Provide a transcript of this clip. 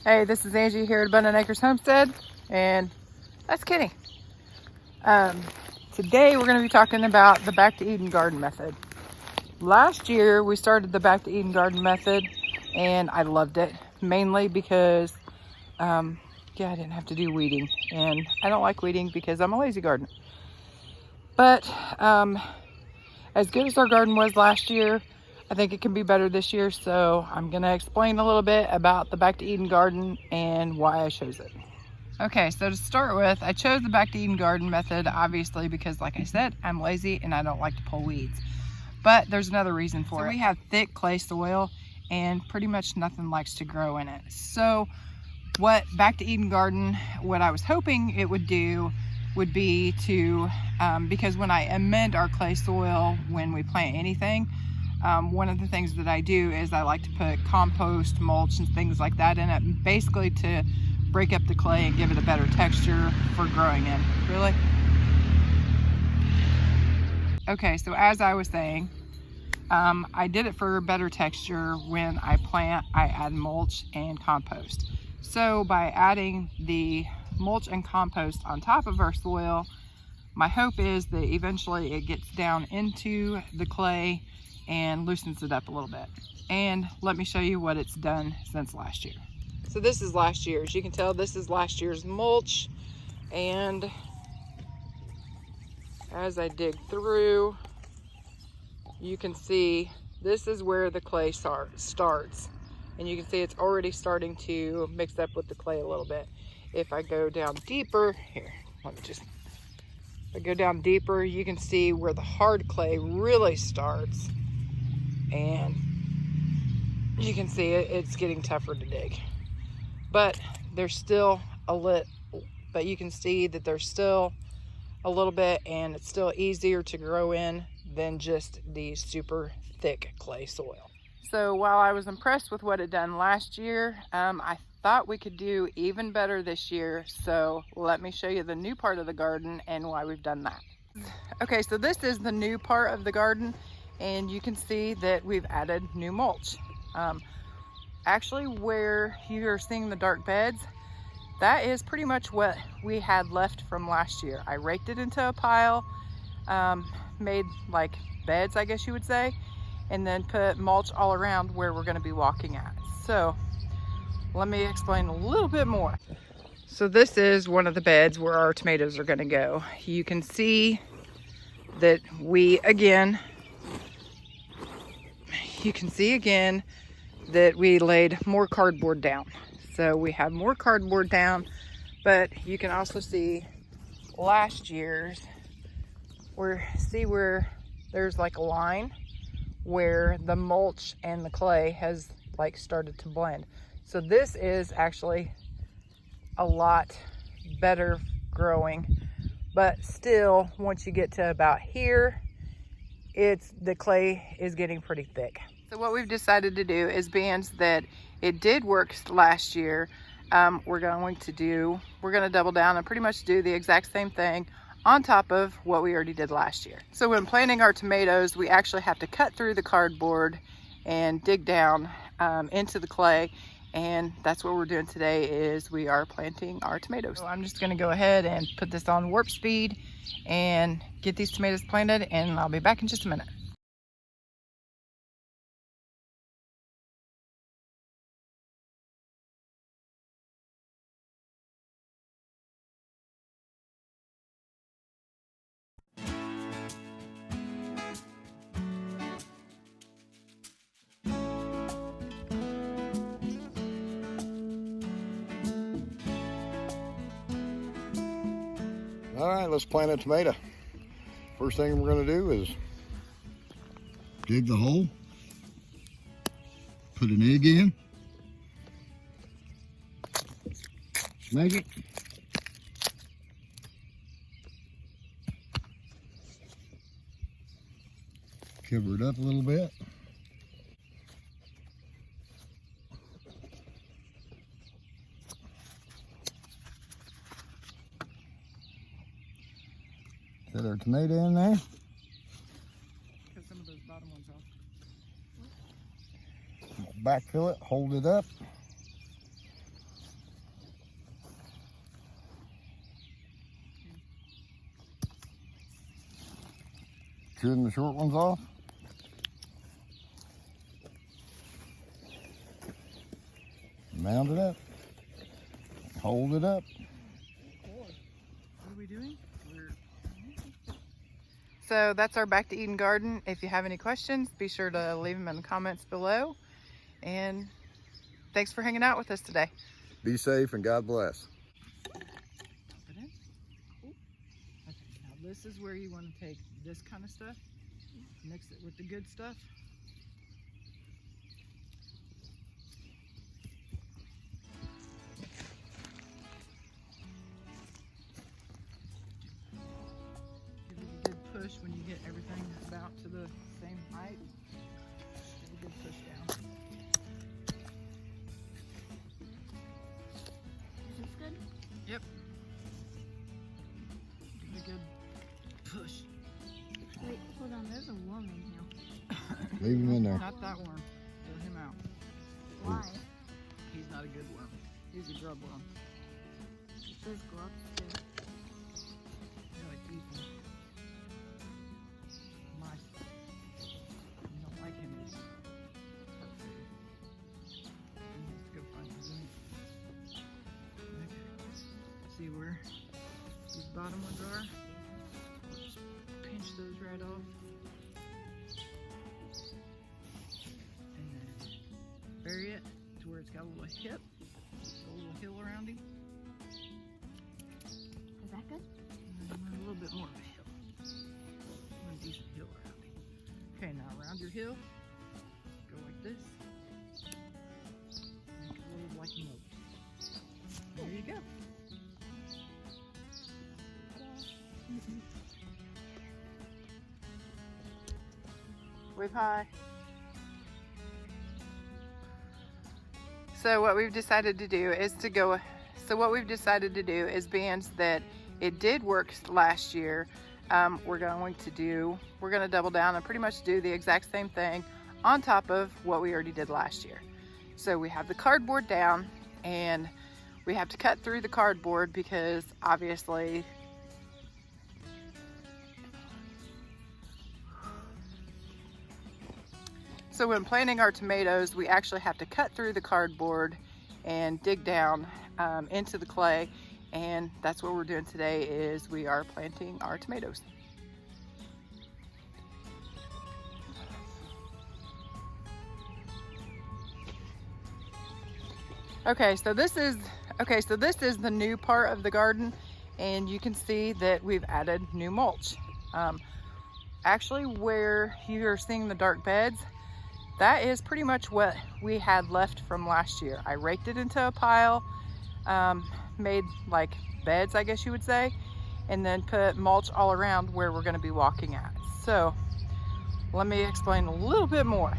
Hey, this is Angie here at Abundant Acres Homestead, and that's Kenny. Today we're going to be talking about the Back to Eden garden method. Last year we started the Back to Eden garden method, and I loved it, mainly because, I didn't have to do weeding, and I don't like weeding because I'm a lazy gardener. But as good as our garden was last year, I think it can be better this year, so I'm going to explain a little bit about the Back to Eden garden and why I chose it. Okay, so to start with, I chose the Back to Eden garden method obviously because, like I said, I'm lazy and I don't like to pull weeds. But there's another reason for it. We have thick clay soil and pretty much nothing likes to grow in it. So what Back to Eden garden, what I was hoping it would do would be to, because when I amend our clay soil when we plant anything, one of the things that I do is I like to put compost, mulch, and things like that in it, basically to break up the clay and give it a better texture for growing in. Really? Okay, so as I was saying, I did it for better texture. When I plant, I add mulch and compost. So by adding the mulch and compost on top of our soil, my hope is that eventually it gets down into the clay and loosens it up a little bit. And let me show you what it's done since last year. So this is last year's. You can tell this is last year's mulch, and as I dig through, you can see this is where the clay starts, and you can see it's already starting to mix up with the clay a little bit. If I go down deeper, here, let me just, if I go down deeper, you can see where the hard clay really starts, and you can see it's getting tougher to dig. But there's still but you can see that there's still a little bit, and it's still easier to grow in than just the super thick clay soil. So while I was impressed with what it done last year, I thought we could do even better this year. So let me show you the new part of the garden and why we've done that. Okay, so this is the new part of the garden, and you can see that we've added new mulch. Actually, where you are seeing the dark beds, that is pretty much what we had left from last year. I raked it into a pile, made like beds, I guess you would say, and then put mulch all around where we're going to be walking at. So let me explain a little bit more. So this is one of the beds where our tomatoes are going to go. You can see that you can see again that we laid more cardboard down. So we have more cardboard down, but you can also see last year's, where there's like a line where the mulch and the clay has like started to blend. So this is actually a lot better growing, but still once you get to about here, the clay is getting pretty thick. So what we've decided to do is, being that it did work last year, we're going to double down and pretty much do the exact same thing on top of what we already did last year. So when planting our tomatoes, we actually have to cut through the cardboard and dig down into the clay, and that's what we're doing today. Is we are planting our tomatoes. So I'm just going to go ahead and put this on warp speed and get these tomatoes planted, and I'll be back in just a minute. All right, let's plant a tomato. First thing we're going to do is dig the hole, put an egg in, smash it, cover it up a little bit. Set our tomato in there. Cut some of those bottom ones off. Backfill it, hold it up. trim the short ones off. Mount it up. Hold it up. What are we doing? So that's our Back to Eden garden. If you have any questions, be sure to leave them in the comments below. And thanks for hanging out with us today. Be safe and God bless. Okay, now this is where you want to take this kind of stuff, mix it with the good stuff. Push when you get everything about to the same height. Give a good push down. Is this good? Yep. Give a good push. Wait, hold on. There's a worm in here. Leave him in there. Not that worm. Throw him out. Why? He's not a good worm. He's a grub worm. It says gloves too. They're like eating mice. You don't like him eating. He needs to go find his own. Okay. See where these bottom ones are? Just pinch those right off. And then bury it to where it's got a little hip, a little hill around him. Is that good? And then a little bit more of a hill. A decent hill around him. Okay, now around your hill, go like this. Make it a little like a moat. There you go. Wave high. So what we've decided to do is being that it did work last year, we're going to double down and pretty much do the exact same thing on top of what we already did last year. So we have the cardboard down and we have to cut through the cardboard because obviously so when planting our tomatoes, we actually have to cut through the cardboard and dig down into the clay. And that's what we're doing today is we are planting our tomatoes. Okay, so this is the new part of the garden, and you can see that we've added new mulch. Actually, where you are seeing the dark beds, that is pretty much what we had left from last year. I raked it into a pile, made like beds, I guess you would say, and then put mulch all around where we're going to be walking at. So let me explain a little bit more.